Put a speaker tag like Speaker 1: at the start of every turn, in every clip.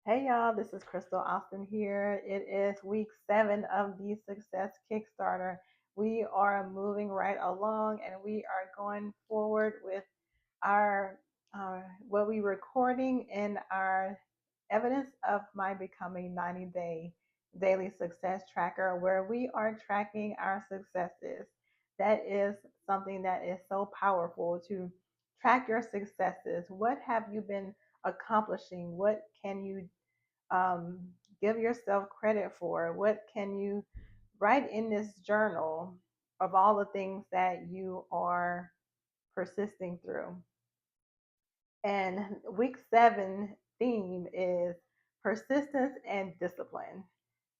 Speaker 1: Hey y'all, this is Crystal Austin here. It is week 7 of the Success Kickstarter. We are moving right along and we are going forward with our what we recording in our evidence of my becoming 90-day daily success tracker where we are tracking our successes. That is something that is so powerful to track your successes. What have you been accomplishing? What can you um, give yourself credit for? What can you write in this journal of all the things that you are persisting through? And week 7 theme is persistence and discipline.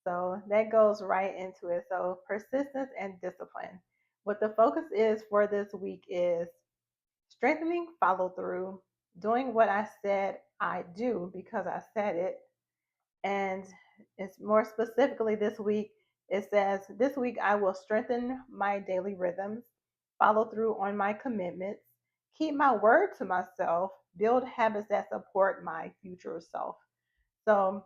Speaker 1: So that goes right into it. So, persistence and discipline. What the focus is for this week is strengthening follow through, doing what I said I do because I said it, and it's more specifically this week. It says, this week I will strengthen my daily rhythms, follow through on my commitments, keep my word to myself, build habits that support my future self. So,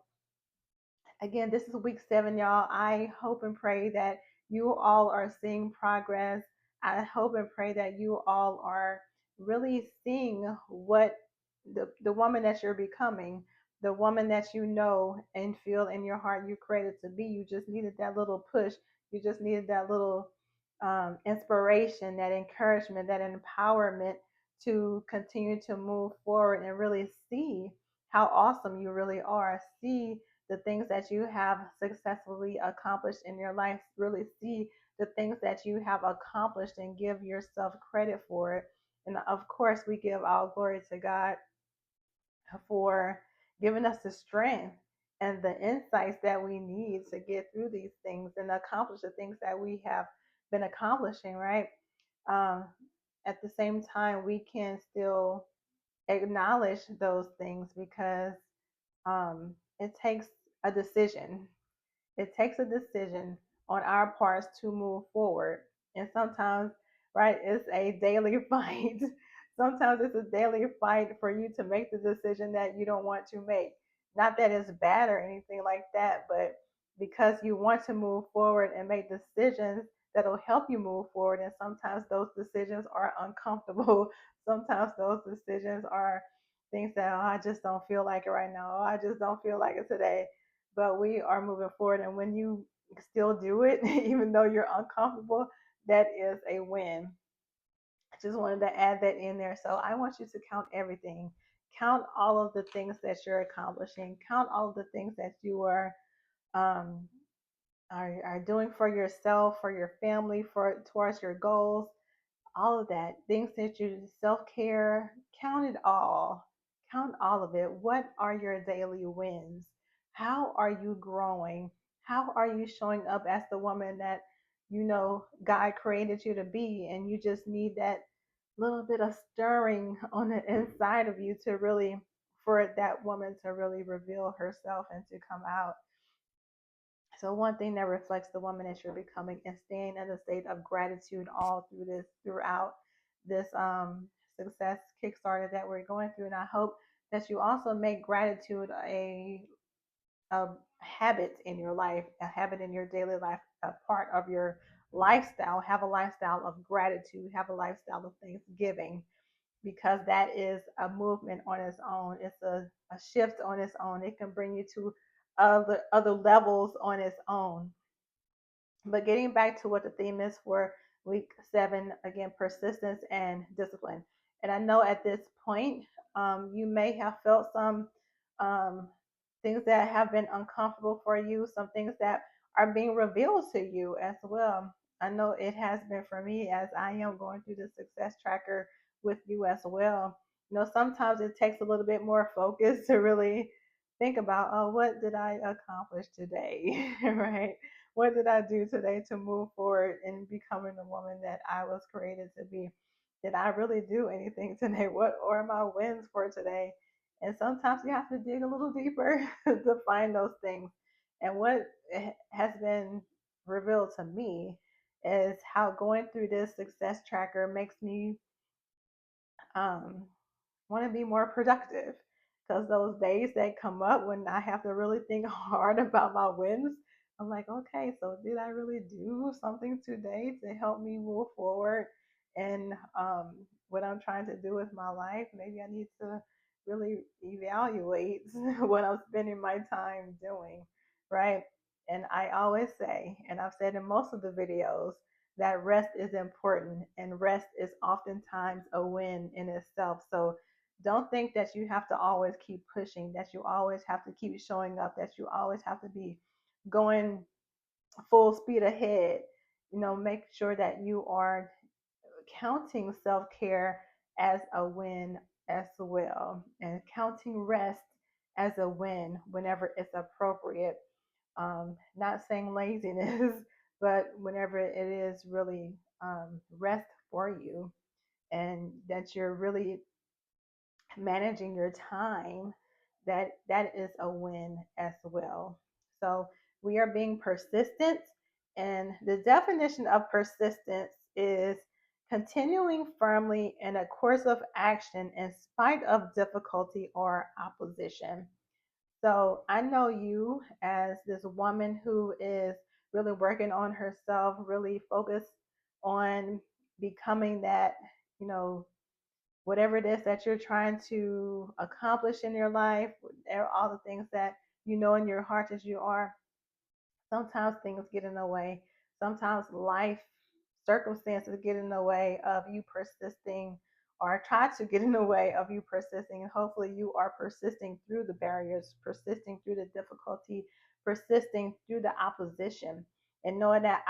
Speaker 1: again, this is week 7, y'all. I hope and pray that you all are seeing progress. I hope and pray that you all are really seeing what the woman that you're becoming, the woman that you know and feel in your heart you created to be. You just needed that little push. You just needed that little inspiration, that encouragement, that empowerment to continue to move forward and really see how awesome you really are. See the things that you have successfully accomplished in your life, really see the things that you have accomplished and give yourself credit for it. And of course, we give all glory to God for giving us the strength and the insights that we need to get through these things and accomplish the things that we have been accomplishing, right? Um, at the same time, we can still acknowledge those things because it takes a decision. It takes a decision on our parts to move forward. And sometimes, right, it's a daily fight. Sometimes it's a daily fight for you to make the decision that you don't want to make. Not that it's bad or anything like that, but because you want to move forward and make decisions that'll help you move forward. And sometimes those decisions are uncomfortable. Sometimes those decisions are things that, oh, I just don't feel like it right now. Oh, I just don't feel like it today, but we are moving forward. And when you still do it, even though you're uncomfortable, that is a win. I just wanted to add that in there. So I want you to count everything. Count all of the things that you're accomplishing. Count all of the things that you um, are doing for yourself, for your family, for towards your goals, all of that, things that you self-care, count it all. Count all of it. What are your daily wins? How are you growing? How are you showing up as the woman that you know God created you to be? And you just need that little bit of stirring on the inside of you to really, for that woman to really reveal herself and to come out. So one thing that reflects the woman that you're becoming and staying in a state of gratitude all through this, throughout this success Kickstarter that we're going through. And I hope that you also make gratitude a habit in your life, a habit in your daily life, a part of your lifestyle. Have a lifestyle of gratitude, have a lifestyle of thanksgiving, because that is a movement on its own. It's a shift on its own. It can bring you to other levels on its own. But getting back to what the theme is for week 7, again, persistence and discipline. And I know at this point, you may have felt some um, things that have been uncomfortable for you, some things that are being revealed to you as well. I know it has been for me as I am going through the success tracker with you as well. You know, sometimes it takes a little bit more focus to really think about, oh, what did I accomplish today? Right? What did I do today to move forward in becoming the woman that I was created to be? Did I really do anything today? What are my wins for today? And sometimes you have to dig a little deeper to find those things. And what has been revealed to me is how going through this success tracker makes me want to be more productive. because those days that come up when I have to really think hard about my wins, I'm like, okay, so did I really do something today to help me move forward and what I'm trying to do with my life? Maybe I need to really evaluate what I'm spending my time doing, right? And I always say, and I've said in most of the videos, that rest is important and rest is oftentimes a win in itself. So don't think that you have to always keep pushing, that you always have to keep showing up, that you always have to be going full speed ahead. Make sure that you are counting self care as a win as well, and counting rest as a win whenever it's appropriate. Not saying laziness, but whenever it is really rest for you, and that you're really managing your time, that is a win as well. So we are being persistent, and the definition of persistence is continuing firmly in a course of action in spite of difficulty or opposition. So I know you as this woman who is really working on herself, really focused on becoming that, you know, whatever it is that you're trying to accomplish in your life, all the things that you know in your heart as you are. Sometimes things get in the way. Sometimes life circumstances get in the way of you persisting, or try to get in the way of you persisting. And hopefully you are persisting through the barriers, persisting through the difficulty, persisting through the opposition, and knowing that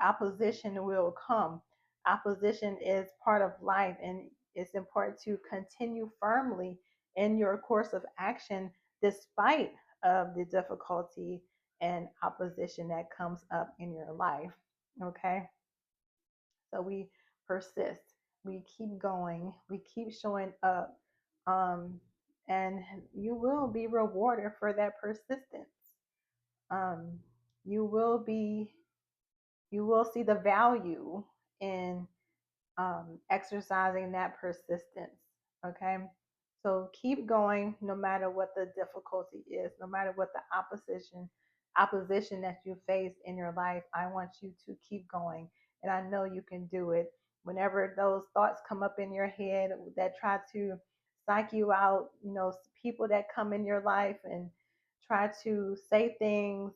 Speaker 1: opposition will come. Opposition is part of life, and it's important to continue firmly in your course of action despite of the difficulty and opposition that comes up in your life. Okay, so we persist, we keep going, we keep showing up, um, and you will be rewarded for that persistence. um, you will be you will see the value in exercising that persistence. Okay. So keep going no matter what the difficulty is, no matter what the opposition that you face in your life. I want you to keep going. And I know you can do it. Whenever those thoughts come up in your head that try to psych you out, people that come in your life and try to say things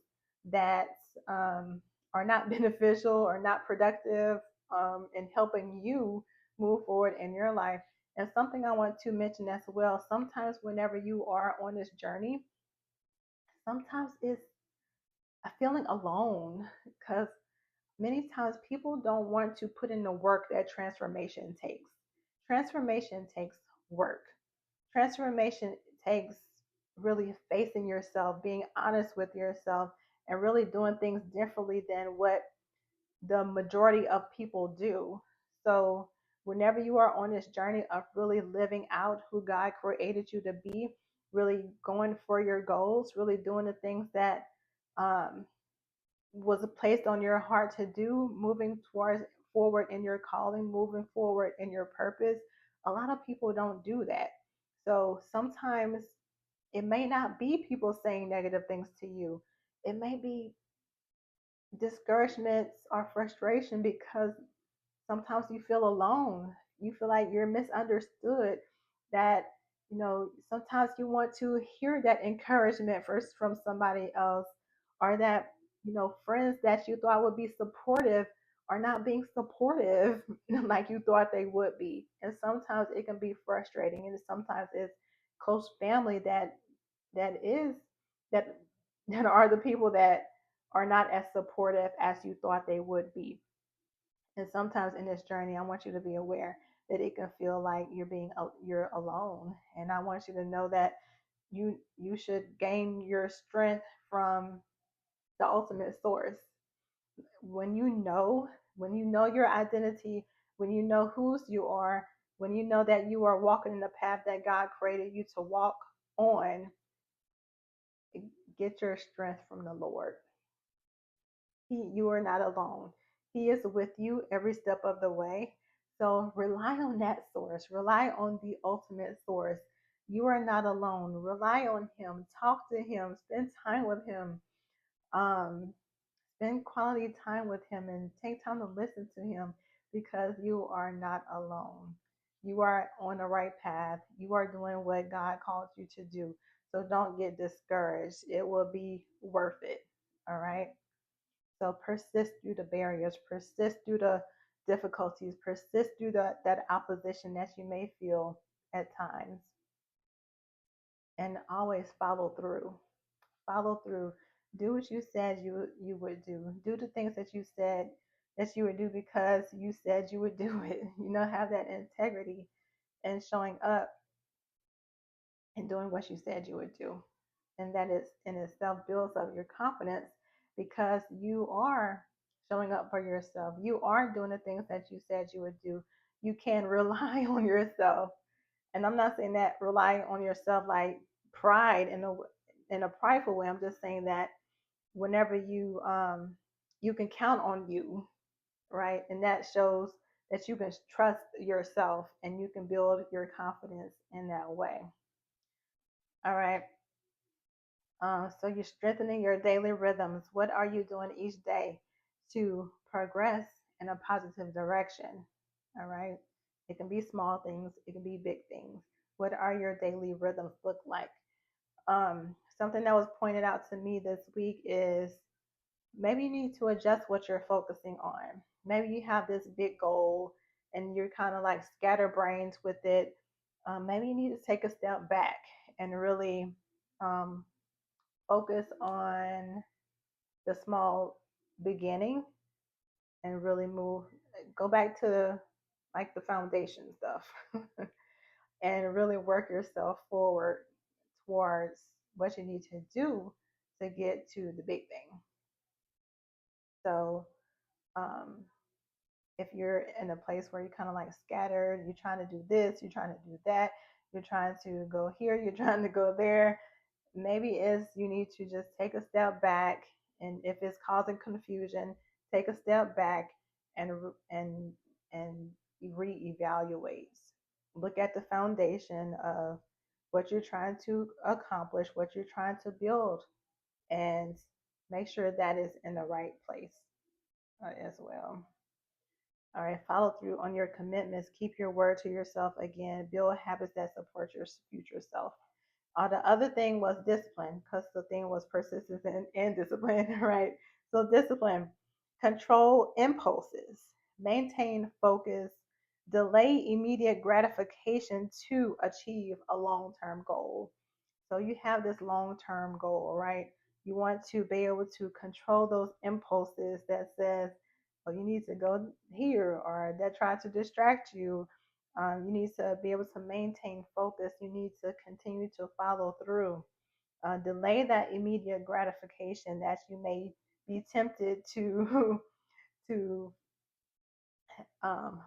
Speaker 1: that um, are not beneficial or not productive in helping you move forward in your life. And something I want to mention as well, sometimes whenever you are on this journey, sometimes it's a feeling alone, because many times people don't want to put in the work that transformation takes. Transformation takes work. Transformation takes really facing yourself, being honest with yourself, and really doing things differently than what the majority of people do. So, whenever you are on this journey of really living out who God created you to be, really going for your goals, really doing the things that um, was placed on your heart to do, moving towards forward in your calling, moving forward in your purpose, a lot of people don't do that. So, sometimes it may not be people saying negative things to you. It may be discouragements or frustration, because sometimes you feel alone. You feel like you're misunderstood. That, sometimes you want to hear that encouragement first from somebody else, or that, friends that you thought would be supportive are not being supportive like you thought they would be. And sometimes it can be frustrating. And sometimes it's close family that is that that are the people that are not as supportive as you thought they would be. And sometimes in this journey, I want you to be aware that it can feel like you're alone. And I want you to know that you should gain your strength from the ultimate source. When when you know your identity, when you know whose you are, when you know that you are walking in the path that God created you to walk on, get your strength from the Lord. You are not alone. He is with you every step of the way. So rely on that source. Rely on the ultimate source. You are not alone. Rely on Him. Talk to Him. Spend time with Him. Um, Spend quality time with Him and take time to listen to Him, because you are not alone. You are on the right path. You are doing what God called you to do. So don't get discouraged. It will be worth it. All right. So persist through the barriers, persist through the difficulties, persist through that opposition that you may feel at times, and always follow through. Follow through. Do what you said you would do. Do the things that you said that you would do because you said you would do it. Have that integrity and showing up and doing what you said you would do. And that is in itself builds up your confidence, because you are showing up for yourself. You are doing the things that you said you would do. You can rely on yourself. And I'm not saying that relying on yourself like pride in a prideful way. I'm just saying that whenever you can count on you, right? And that shows that you can trust yourself and you can build your confidence in that way. All right. So you're strengthening your daily rhythms. What are you doing each day to progress in a positive direction? All right. It can be small things, it can be big things. What are your daily rhythms look like? Something that was pointed out to me this week is maybe you need to adjust what you're focusing on. Maybe you have this big goal and you're kind of like scatterbrained with it. Maybe you need to take a step back and really um, focus on the small beginning and really go back to like the foundation stuff and really work yourself forward towards what you need to do to get to the big thing. So, um, if you're in a place where you're kind of like scattered, you're trying to do this, you're trying to do that, you're trying to go here, you're trying to go there, maybe it's you need to just take a step back, and if it's causing confusion, take a step back and and and reevaluate. Look at the foundation of what you're trying to accomplish, what you're trying to build, and make sure that is in the right place as well. All right, follow through on your commitments. Keep your word to yourself again. Build habits that support your future self. The other thing was discipline, because the thing was persistence and discipline, right? So, discipline, control impulses, maintain focus, delay immediate gratification to achieve a long term goal. So you have this long-term goal, right? You want to be able to control those impulses that says, oh, you need to go here, or that try to distract you. You need to be able to maintain focus. You need to continue to follow through. Delay that immediate gratification that you may be tempted to to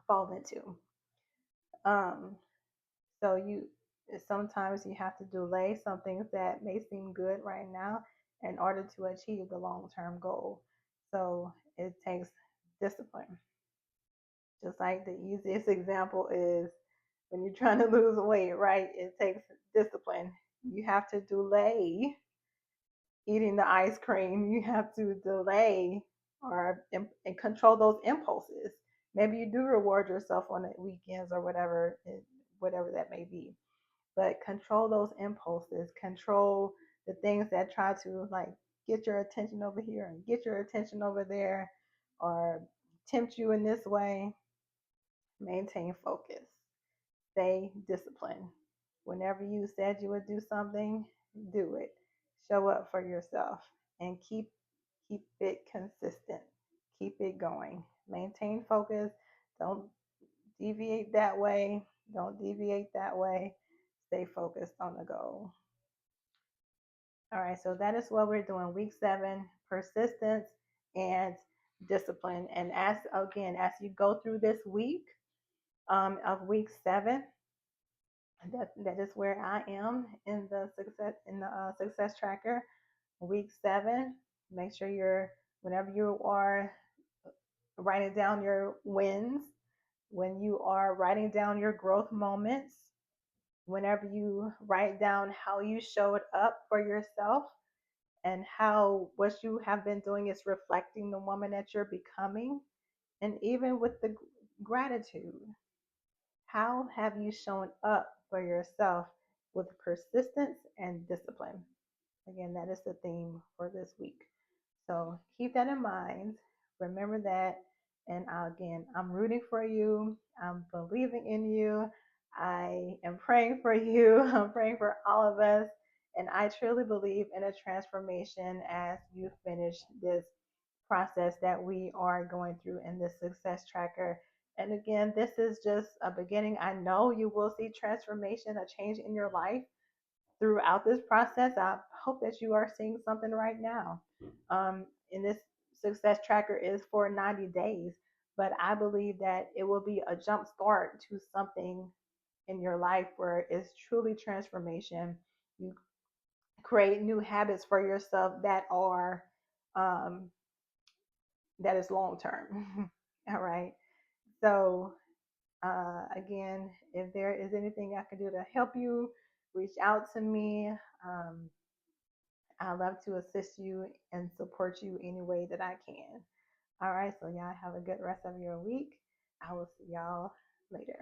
Speaker 1: fall into. Um, So you sometimes you have to delay some things that may seem good right now in order to achieve the long-term goal. So it takes discipline. Just like the easiest example is when you're trying to lose weight, right? It takes discipline. You have to delay eating the ice cream. You have to delay and control those impulses. Maybe you do reward yourself on the weekends or whatever that may be, but control those impulses, control the things that try to like get your attention over here and get your attention over there, or tempt you in this way. Maintain focus, stay disciplined. Whenever you said you would do something, do it. Show up for yourself and keep it consistent. Keep it going. Maintain focus. Don't deviate that way. Don't deviate that way. Stay focused on the goal. All right, so that is what we're doing. Week 7, persistence and discipline. And as you go through this week of week 7, that is where I am in the success tracker. Week 7, make sure whenever you are writing down your wins, when you are writing down your growth moments, whenever you write down how you showed up for yourself and how what you have been doing is reflecting the woman that you're becoming, and even with the gratitude, how have you shown up for yourself with persistence and discipline? Again, that is the theme for this week. So keep that in mind. Remember that. And again, I'm rooting for you. I'm believing in you. I am praying for you. I'm praying for all of us. And I truly believe in a transformation as you finish this process that we are going through in this success tracker. And again, this is just a beginning. I know you will see transformation, a change in your life throughout this process. I hope that you are seeing something right now. In this success tracker is for 90 days, but I believe that it will be a jump start to something in your life where it's truly transformation. You create new habits for yourself um, that is long term. All right. So again, if there is anything I can do to help you, reach out to me. Um, I love to assist you and support you any way that I can. All right, so y'all have a good rest of your week. I will see y'all later.